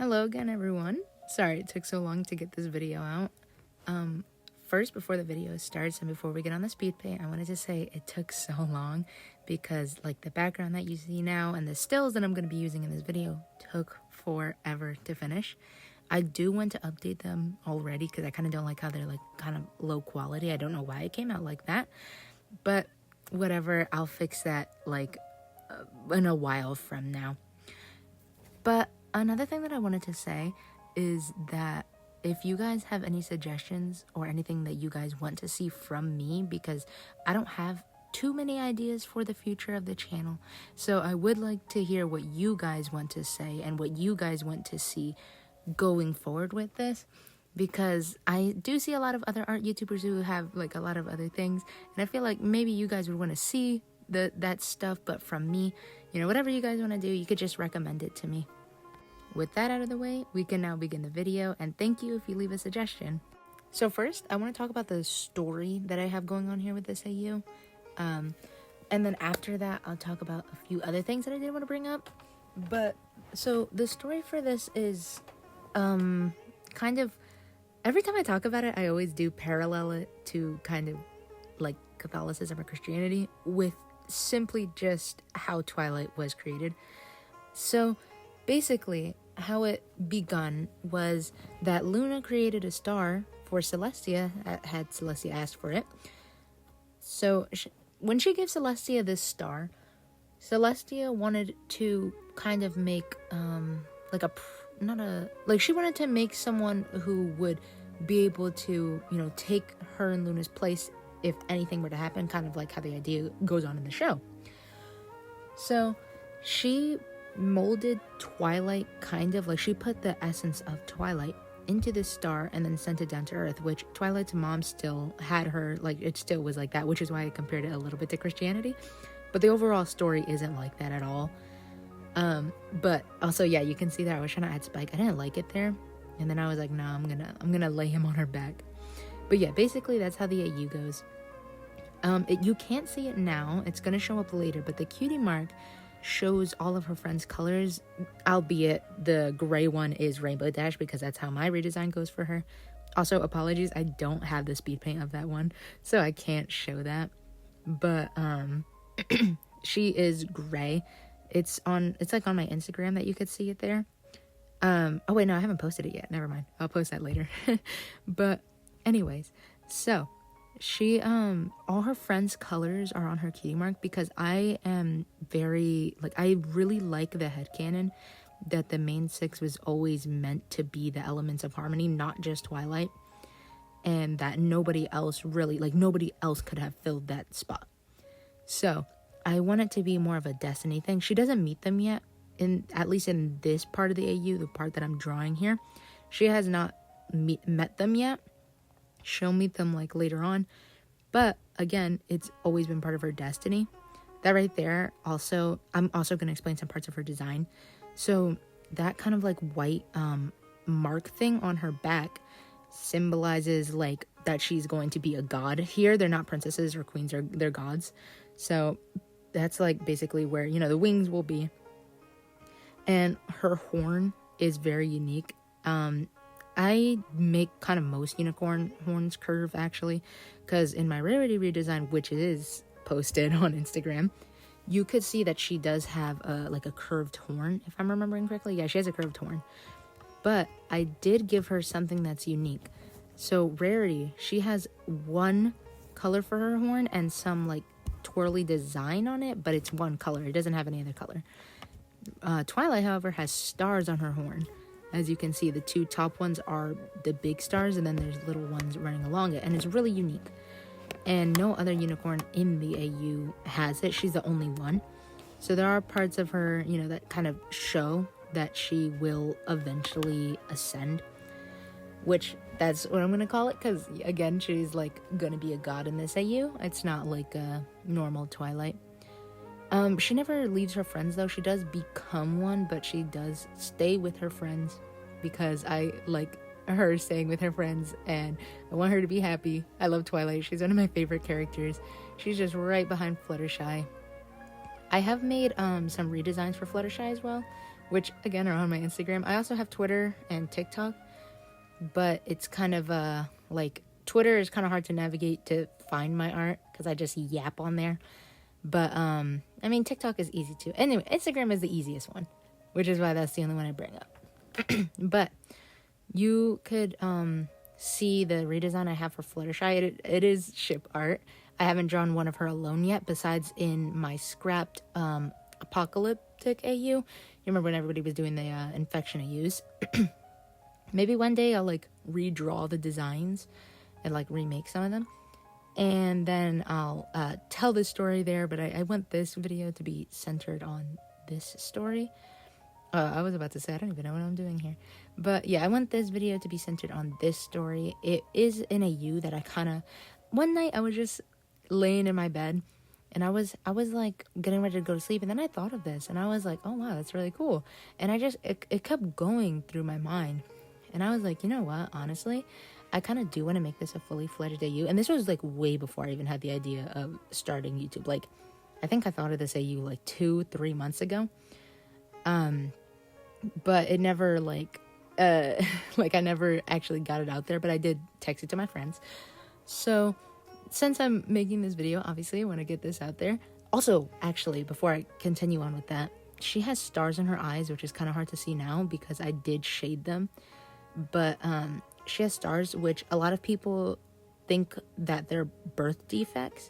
Hello again, everyone. Sorry it took so long to get this video out. First, before the video starts and before we get on the speed paint, I wanted to say it took so long because like the background that you see now and the stills that I'm going to be using in this video took forever to finish. I do want to update them already because I kind of don't like how they're like kind of low quality. I don't know why it came out like that, but whatever, I'll fix that like in a while from now. But another thing that I wanted to say is that if you guys have any suggestions or anything that you guys want to see from me, because I don't have too many ideas for the future of the channel, so I would like to hear what you guys want to say and what you guys want to see going forward with this, because I do see a lot of other art YouTubers who have like a lot of other things, and I feel like maybe you guys would want to see that stuff, but from me, whatever you guys want to do, you could just recommend it to me. With that out of the way, we can now begin the video, and thank you if you leave a suggestion. So first, I want to talk about the story that I have going on here with this AU. And then after that, I'll talk about a few other things that I did want to bring up. But, so the story for this is, kind of, every time I talk about it, I always do parallel it to kind of like Catholicism or Christianity with simply just how Twilight was created. So basically, how it begun was that Luna created a star for Celestia, had Celestia asked for it. So when she gave Celestia this star, Celestia wanted to kind of make, she wanted to make someone who would be able to, take her and Luna's place if anything were to happen, kind of like how the idea goes on in the show. So she molded Twilight, kind of like she put the essence of Twilight into this star and then sent it down to Earth, which Twilight's mom still had her, like it still was like that, which is why I compared it a little bit to Christianity, but the overall story isn't like that at all. But also, yeah, you can see that I was trying to add Spike. I didn't like it there, and then I was like, nah, I'm gonna lay him on her back. But yeah, basically that's how the AU goes. You can't see it now, it's gonna show up later, but the cutie mark shows all of her friends' colors, albeit the gray one is Rainbow Dash because that's how my redesign goes for her. Also, apologies, I don't have the speed paint of that one, so I can't show that. But she is gray. It's like on my Instagram that you could see it there. Oh wait, no, I haven't posted it yet. Never mind. I'll post that later. But anyways, so she all her friends' colors are on her cutie mark because I am very I really like the headcanon that the main six was always meant to be the elements of harmony, not just Twilight, and that nobody else could have filled that spot. So I want it to be more of a destiny thing. She doesn't meet them yet, at least in this part of the AU, the part that I'm drawing here. She has not met them yet. She'll meet them like later on, but again, it's always been part of her destiny. That right there, also, I'm also going to explain some parts of her design. So that kind of like white mark thing on her back symbolizes like that she's going to be a god. Here they're not princesses or queens, they're gods. So that's like basically where the wings will be. And her horn is very unique. I make kind of most unicorn horns curve, actually, because in my Rarity redesign, which is posted on Instagram, you could see that she does have a curved horn, if I'm remembering correctly. Yeah, she has a curved horn. But I did give her something that's unique. So Rarity, she has one color for her horn and some like twirly design on it, but it's one color. It doesn't have any other color. Twilight, however, has stars on her horn. As you can see, the two top ones are the big stars, and then there's little ones running along it, and it's really unique. And no other unicorn in the AU has it. She's the only one. So there are parts of her, that kind of show that she will eventually ascend, which that's what I'm going to call it, because, again, she's, going to be a god in this AU. It's not like a normal Twilight. She never leaves her friends, though. She does become one, but she does stay with her friends because I like her staying with her friends and I want her to be happy. I love Twilight. She's one of my favorite characters. She's just right behind Fluttershy. I have made some redesigns for Fluttershy as well, which again are on my Instagram. I also have Twitter and TikTok, but it's kind of like Twitter is kind of hard to navigate to find my art because I just yap on there. But I mean, TikTok is easy too. Anyway, Instagram is the easiest one, which is why that's the only one I bring up. But you could see the redesign I have for Fluttershy. It is ship art. I haven't drawn one of her alone yet, besides in my scrapped apocalyptic AU. You remember when everybody was doing the infection AUs? Maybe one day I'll like redraw the designs and like remake some of them. And then I'll tell this story there, but I want this video to be centered on this story. I was about to say, I don't even know what I'm doing here. But yeah, I want this video to be centered on this story. It is in a U that I kind of... One night I was just laying in my bed and I was like getting ready to go to sleep, and then I thought of this and I was like, oh wow, that's really cool. And it kept going through my mind. And I was like, you know what, honestly, I kind of do want to make this a fully fledged AU. And this was like way before I even had the idea of starting YouTube. Like, I think I thought of this AU like 2-3 months ago. But it never like I never actually got it out there, but I did text it to my friends. So since I'm making this video, obviously I want to get this out there. Also, actually, before I continue on with that, she has stars in her eyes, which is kind of hard to see now because I did shade them. But she has stars, which a lot of people think that they're birth defects,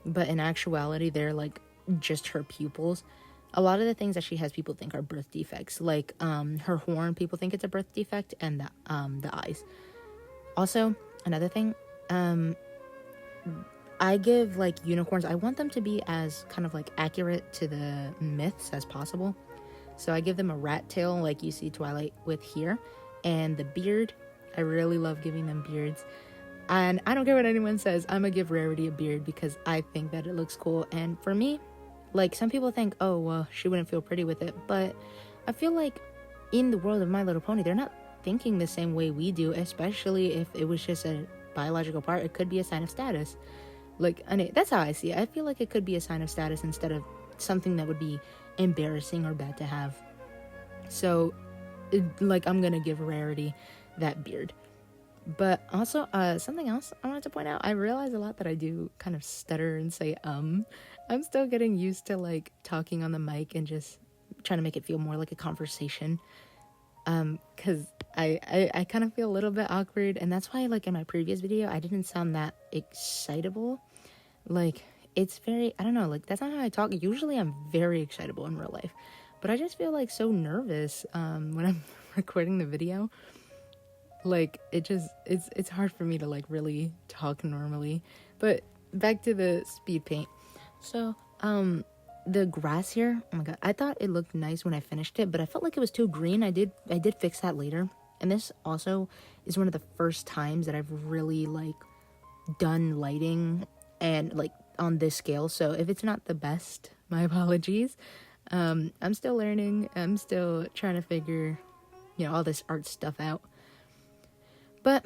but in actuality they're like just her pupils. A lot of the things that she has, people think are birth defects. Like her horn, people think it's a birth defect, and the eyes. Also, another thing, I give like unicorns, I want them to be as kind of like accurate to the myths as possible. So I give them a rat tail, like you see Twilight with here, and the beard. I really love giving them beards. And I don't care what anyone says, I'm gonna give Rarity a beard because I think that it looks cool. And for me, like, some people think, oh, well, she wouldn't feel pretty with it. But I feel like in the world of My Little Pony, they're not thinking the same way we do, especially if it was just a biological part. It could be a sign of status. Like, and that's how I see it. I feel like it could be a sign of status instead of something that would be embarrassing or bad to have. So, like, I'm going to give Rarity that beard. But also, something else I wanted to point out. I realize a lot that I do kind of stutter and say, I'm still getting used to, like, talking on the mic and just trying to make it feel more like a conversation. Because I kind of feel a little bit awkward. And that's why, like, in my previous video, I didn't sound that excitable. Like, it's very, I don't know, like, that's not how I talk. Usually I'm very excitable in real life. But I just feel, like, so nervous when I'm recording the video. Like, it's hard for me to, like, really talk normally. But back to the speed paint. So, the grass here, oh my god, I thought it looked nice when I finished it, but I felt like it was too green. I did fix that later. And this also is one of the first times that I've really, like, done lighting and, like, on this scale. So if it's not the best, my apologies. I'm still learning. I'm still trying to figure, all this art stuff out. But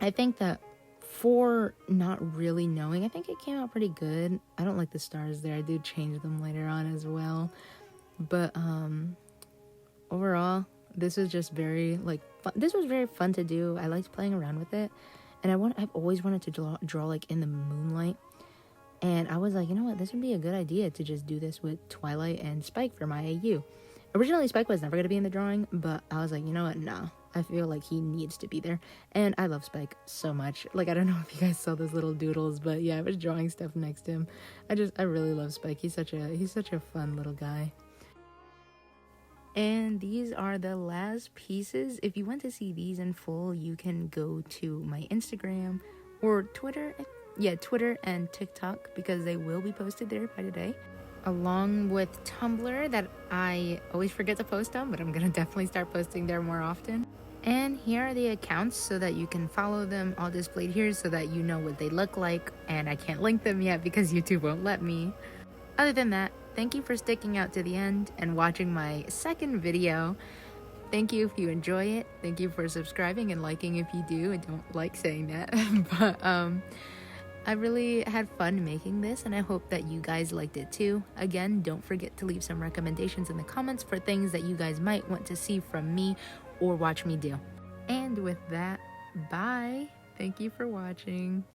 I think that for not really knowing, I think it came out pretty good. I don't like the stars there. I do change them later on as well. But overall, this was just very, like, fun. This was very fun to do. I liked playing around with it. And I've always wanted to draw like in the moonlight. And I was like, you know what, this would be a good idea to just do this with Twilight and Spike for my AU. Originally, Spike was never going to be in the drawing, but I was like, you know what, no. I feel like he needs to be there. And I love Spike so much. Like, I don't know if you guys saw those little doodles, but yeah, I was drawing stuff next to him. I really love Spike. He's such a fun little guy. And these are the last pieces. If you want to see these in full, you can go to my Instagram or Twitter. Yeah, Twitter and TikTok, because they will be posted there by today. Along with Tumblr that I always forget to post on, but I'm going to definitely start posting there more often. And here are the accounts so that you can follow them, all displayed here so that you know what they look like. And I can't link them yet because YouTube won't let me. Other than that, thank you for sticking out to the end and watching my second video. Thank you if you enjoy it. Thank you for subscribing and liking if you do. I don't like saying that. But I really had fun making this, and I hope that you guys liked it too. Again, don't forget to leave some recommendations in the comments for things that you guys might want to see from me or watch me do. And with that, bye. Thank you for watching.